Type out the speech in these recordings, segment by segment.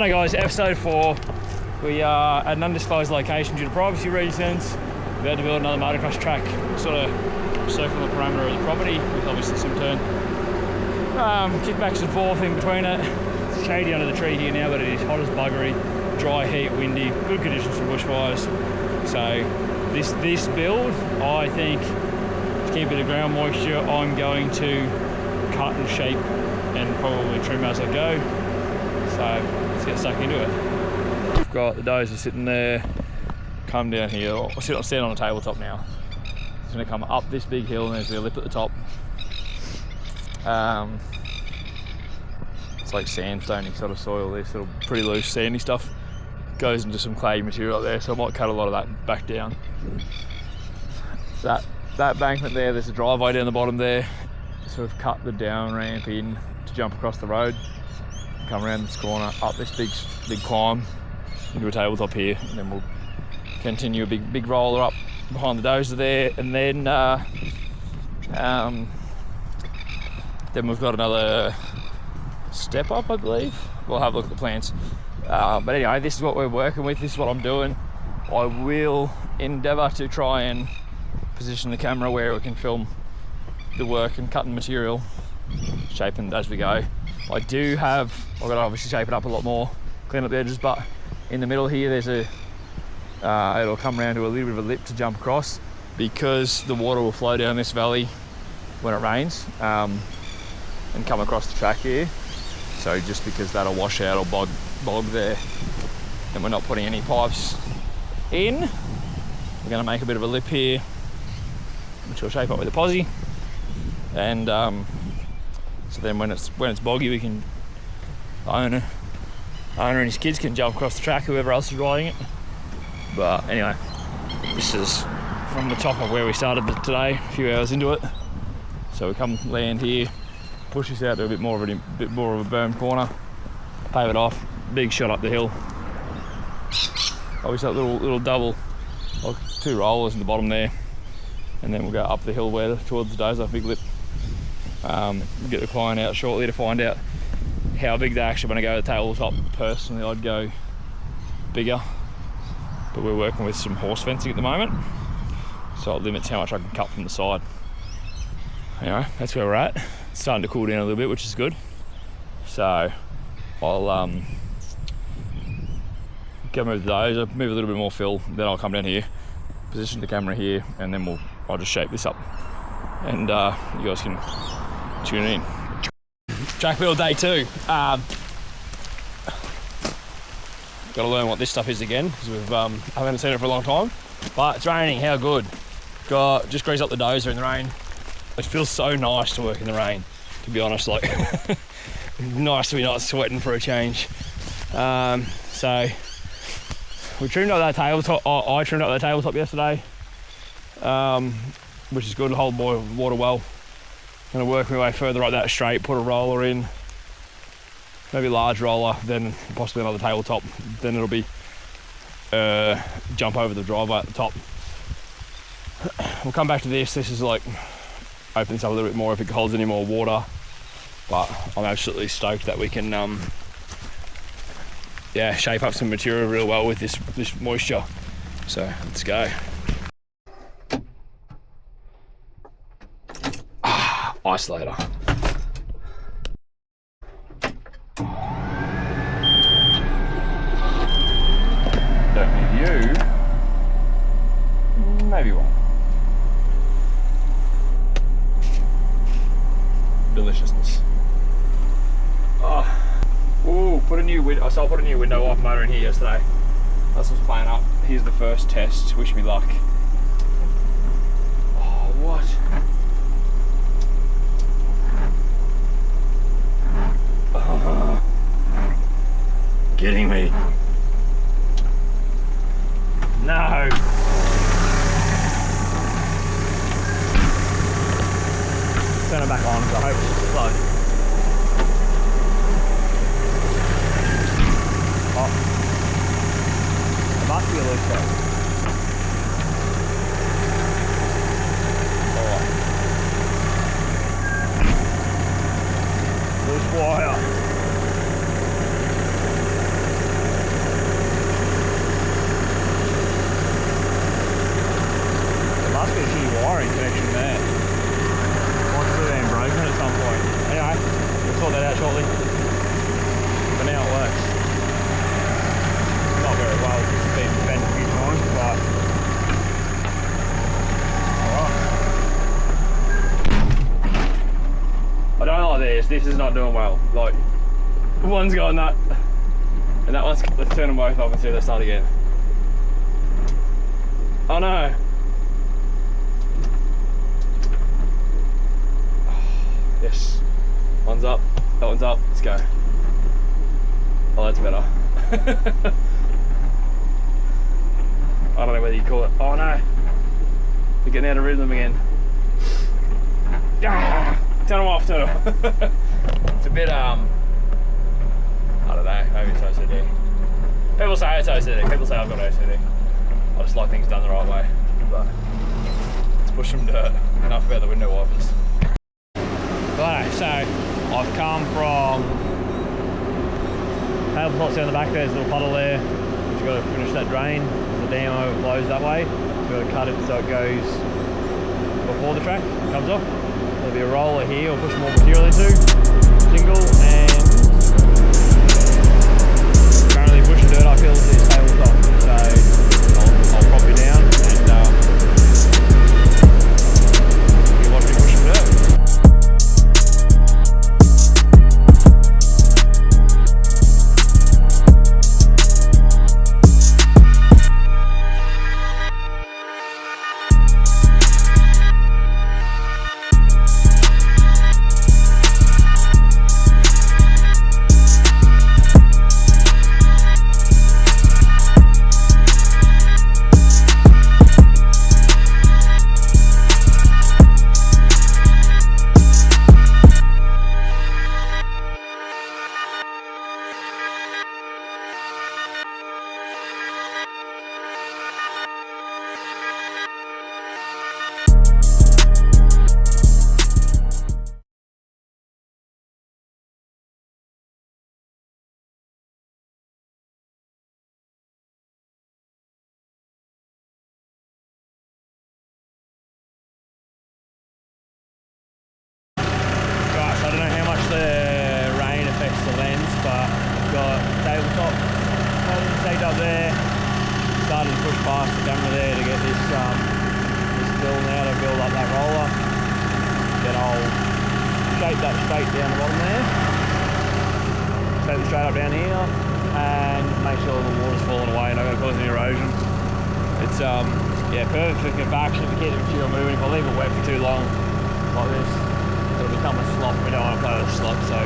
G'day guys, episode 4. We are at an undisclosed location due to privacy reasons. We had to build another motocross track, sort of circle the perimeter of the property with obviously some turn. Kickbacks and forth in between it. It's shady under the tree here now, but it is hot as buggery, dry heat, windy, good conditions for bushfires. So this build, I think, to keep a bit of ground moisture, I'm going to cut and shape and probably trim as I go. So let's get stuck into it. We've got the dozer sitting there, come down here. I'll stand on a tabletop now. It's going to come up this big hill and there's a lip at the top. It's like sandstone sort of soil, this sort of pretty loose sandy stuff. Goes into some clay material up there, so I might cut a lot of that back down. That bankment there, there's a driveway down the bottom there. Sort of cut the down ramp in to jump across the road. Come around this corner, up this big climb into a tabletop here, and then we'll continue a big roller up behind the dozer there, and then we've got another step up, I believe. We'll have a look at the plans. But anyway, this is what we're working with. This is what I'm doing. I will endeavour to try and position the camera where we can film the work and cutting material, shaping as we go. I've got to obviously shape it up a lot more, clean up the edges, but in the middle here there's it'll come around to a little bit of a lip to jump across, because the water will flow down this valley when it rains and come across the track here. So just because that'll wash out or bog there, and we're not putting any pipes in, we're going to make a bit of a lip here, which we'll shape up with a posi. And so then when it's boggy, we can, owner and his kids can jump across the track, whoever else is riding it. But anyway, this is from the top of where we started today, a few hours into it. So we come land here, push this out to a bit more of a berm corner, pave it off, big shot up the hill. Obviously that little double, like 2 rollers in the bottom there, and then we'll go up the hill towards the dozer, big lip. Get the client out shortly to find out how big they're actually going to go to the tabletop. Personally, I'd go bigger, but we're working with some horse fencing at the moment, so it limits how much I can cut from the side. Anyway, that's where we're at. It's starting to cool down a little bit, which is good. So I'll go move the dozer, move a little bit more fill, then I'll come down here, position the camera here, and then I'll just shape this up, and you guys can tune in. Track build day 2. Got to learn what this stuff is again, because I haven't seen it for a long time. But it's raining, how good. Just grease up the dozer in the rain. It feels so nice to work in the rain, to be honest. Like, nice to be not sweating for a change. So we trimmed up that tabletop. I trimmed up that tabletop yesterday, which is good to hold water well. Gonna work my way further up that straight, put a roller in, maybe a large roller, then possibly another tabletop. Then it'll be jump over the driveway at the top. We'll come back to this. This is like, open this up a little bit more if it holds any more water. But I'm absolutely stoked that we can shape up some material real well with this moisture. So let's go. Isolator. Don't need you. Maybe one. Deliciousness. Ooh, put a new window. So I put a new window wiper motor in here yesterday. That's what's playing up. Here's the first test. Wish me luck. Oh, what? Kidding me? No. Turn it back on because I hope it's just a plug. Oh. It must be a loose though. Alright. Loose wire. This is not doing well. Like, one's going that, and that one's, let's turn them both off and see if they start again. Oh no. Yes. One's up, that one's up, let's go. Oh, that's better. I don't know whether you call it, oh no. We're getting out of rhythm again. Ah, turn them off, turn them off. It's a bit, I don't know, maybe it's OCD. People say it's OCD, people say I've got OCD. I just like things done the right way. But let's push some dirt. Enough about the window wipers. Right, so I've come from tabletop's down the back. There's a little puddle there. We've got to finish that drain. The dam overflows that way. We've got to cut it so it goes before the track comes off. There'll be a roller here. We'll push some more material into. Jingle and currently pushing dirt uphill to this tabletop. So I'll prop you down and you watch me push some dirt. Up there, started to push past the camera there to get this bill now to build up that roller. Then I'll shape that straight down the bottom there, shape it straight up down here, and make sure the water's falling away and not going to cause any erosion. It's yeah, perfect for compaction to keep the material moving. If I leave it wet for too long like this, it'll become a slop. We don't want to play with a slop, so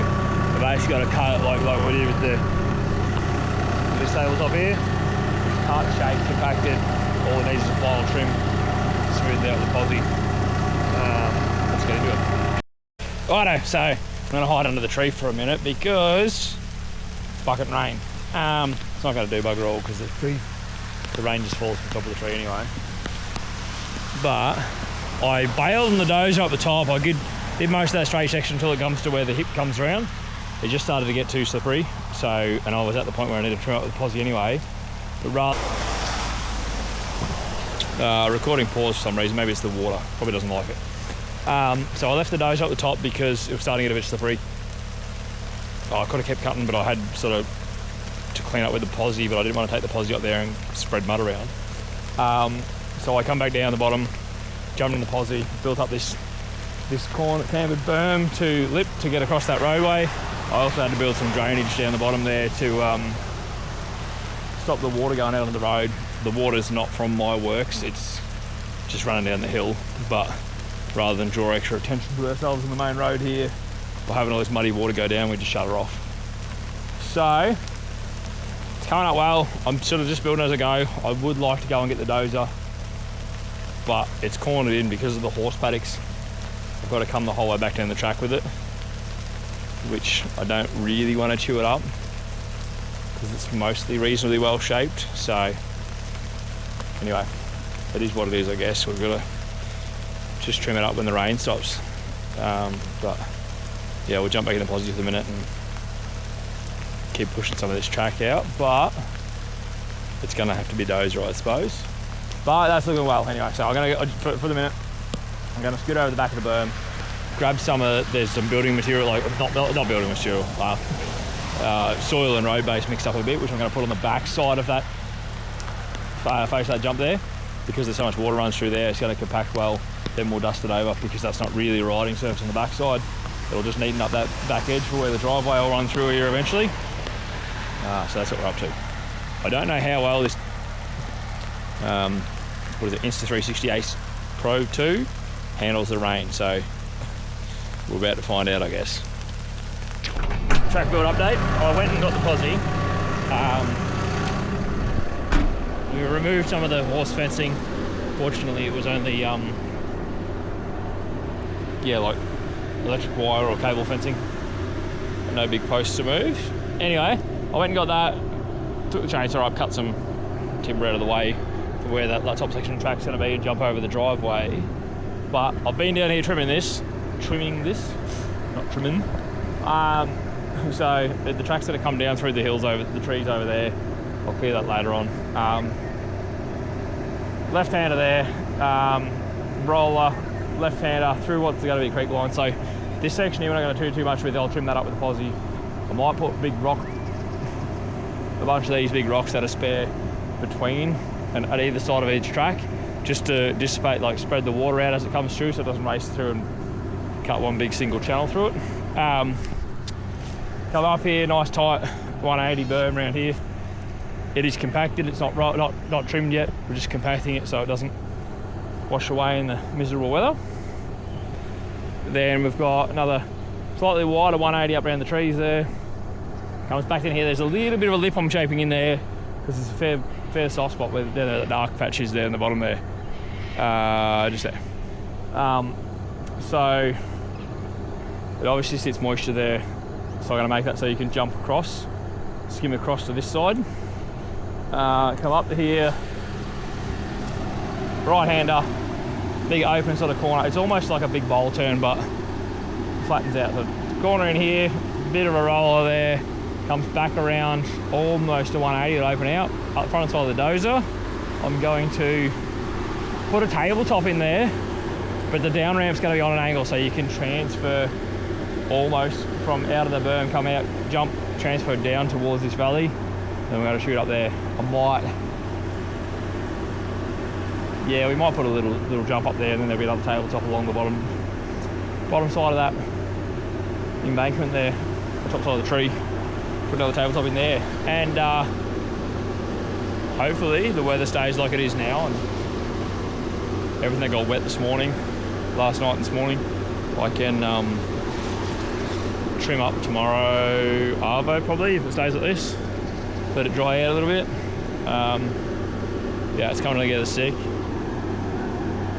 we've basically got to cut it like we did with this tabletop here. Cut, shaped, compacted. All it needs is a final trim, smooth out the posi. Let's get into it. Righto, so I'm going to hide under the tree for a minute because it's bucket rain. It's not going to do bugger all because the rain just falls from the top of the tree anyway. But I bailed on the dozer up the top. I did most of that straight section until it comes to where the hip comes around. It just started to get too slippery, and I was at the point where I needed to trim up with the posi anyway. But recording paused for some reason, maybe it's the water, probably doesn't like it. So I left the dozer up the top because it was starting to get a bit slippery. I could have kept cutting, but I had sort of to clean up with the posi, but I didn't want to take the posi up there and spread mud around. So I come back down the bottom, jumped in the posi, built up this corner cambered berm to lip to get across that roadway. I also had to build some drainage down the bottom there to stop the water going out on the road. The water's not from my works, it's just running down the hill, but rather than draw extra attention to ourselves on the main road here, by having all this muddy water go down, we just shut her off. So, it's coming up well. I'm sort of just building as I go. I would like to go and get the dozer, but it's cornered in because of the horse paddocks. I've got to come the whole way back down the track with it, which I don't really want to chew it up because it's mostly reasonably well shaped. So anyway, it is what it is, I guess. We've got to just trim it up when the rain stops. But yeah, we'll jump back in the positive for a minute and keep pushing some of this track out, but it's going to have to be dozer, I suppose. But that's looking well anyway. So I'm going to, for the minute, I'm going to scoot over the back of the berm, grab some of, there's some building material, like not building material, soil and road base mixed up a bit, which I'm going to put on the back side of that, face that jump there, because there's so much water runs through there. It's going to compact well. Then we'll dust it over because that's not really a riding surface on the back side. it'll just neaten up that back edge for where the driveway will run through here eventually. So that's what we're up to. I don't know how well this, what is it, Insta360 Ace Pro 2 handles the rain, so we're about to find out, I guess. Track build update. I went and got the posi. We removed some of the horse fencing. Fortunately, it was only like electric wire or cable fencing. No big posts to move. Anyway, I went and got that, took the chainsaw up, cut some timber out of the way for where that top section of track's going to be and jump over the driveway. But I've been down here trimming this, not trimming. So the track's going to come down through the hills over the trees over there. I'll clear that later on. Left-hander there, roller, left-hander through what's going to be a creek line. So this section here we're not going to do too much with. I'll trim that up with the posi. I might put a bunch of these big rocks that are spare between and at either side of each track, just to dissipate, like spread the water out as it comes through so it doesn't race through and cut one big single channel through it. Come up here, nice tight 180 berm around here. It is compacted, it's not trimmed yet. We're just compacting it so it doesn't wash away in the miserable weather. Then we've got another slightly wider 180 up around the trees there. Comes back in here, there's a little bit of a lip I'm shaping in there because there's a fair soft spot where the dark patch is there in the bottom there. Just there. So it obviously sits moisture there. So I'm going to make that so you can jump across, skim across to this side. Come up to here, right-hander, big open sort of corner. It's almost like a big bowl turn, but flattens out. So corner in here, bit of a roller there, comes back around almost to 180, it'll open out. Up front side of the dozer, I'm going to put a tabletop in there, but the down ramp's going to be on an angle so you can transfer almost from out of the berm, come out, jump, transfer down towards this valley. Then we're going to shoot up there. We might put a little jump up there, and then there'll be another tabletop along the bottom side of that embankment there, the top side of the tree. Put another tabletop in there, and hopefully the weather stays like it is now, and everything got wet last night and this morning. I can trim up tomorrow arvo probably if it stays like this. Let it dry out a little bit. Yeah, it's coming together sick.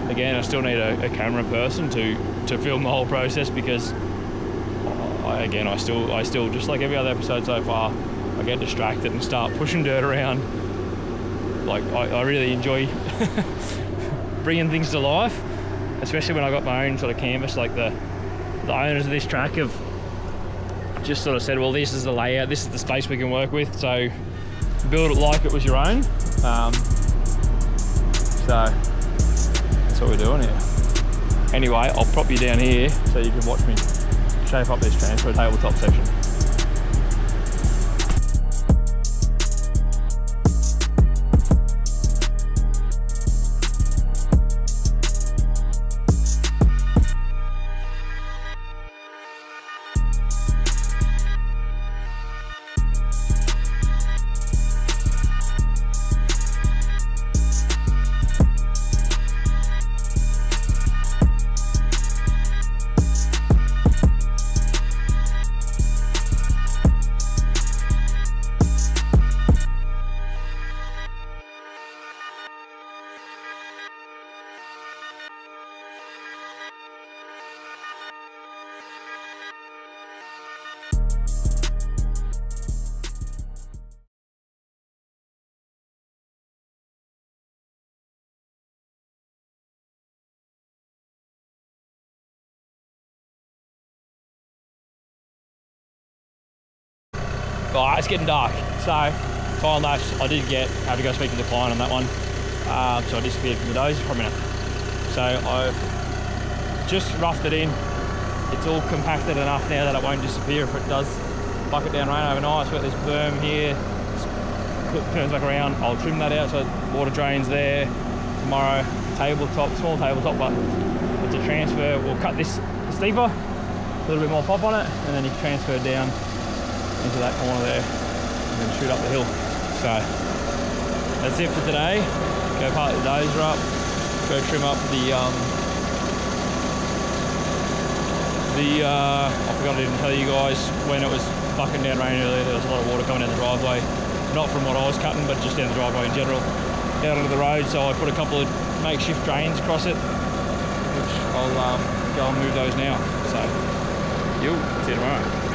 Again, I still need a camera person to film the whole process because I still just like every other episode so far, I get distracted and start pushing dirt around. Like I really enjoy bringing things to life, especially when I got my own sort of canvas. Like the owners of this track have just sort of said, well, this is the layout, this is the space we can work with, so build it like it was your own. So that's what we're doing here. Anyway, I'll prop you down here so you can watch me shape up this transfer tabletop section. Oh, it's getting dark, so time lapse. I did have to go speak to the client on that one, so I disappeared from the dozer for a minute. So I've just roughed it in. It's all compacted enough now that it won't disappear if it does bucket down rain overnight. So we've got this berm here, turns back around. I'll trim that out so water drains there. Tomorrow, tabletop, small tabletop, but it's a transfer. We'll cut this steeper, little bit more pop on it, and then you transfer down into that corner there and then shoot up the hill. So that's it for today. Go park the dozer up, go trim up I forgot I didn't tell you guys, when it was bucking down rain earlier, there was a lot of water coming down the driveway. Not from what I was cutting, but just down the driveway in general, out onto the road. So I put a couple of makeshift drains across it, which I'll go and move those now. So, see you tomorrow.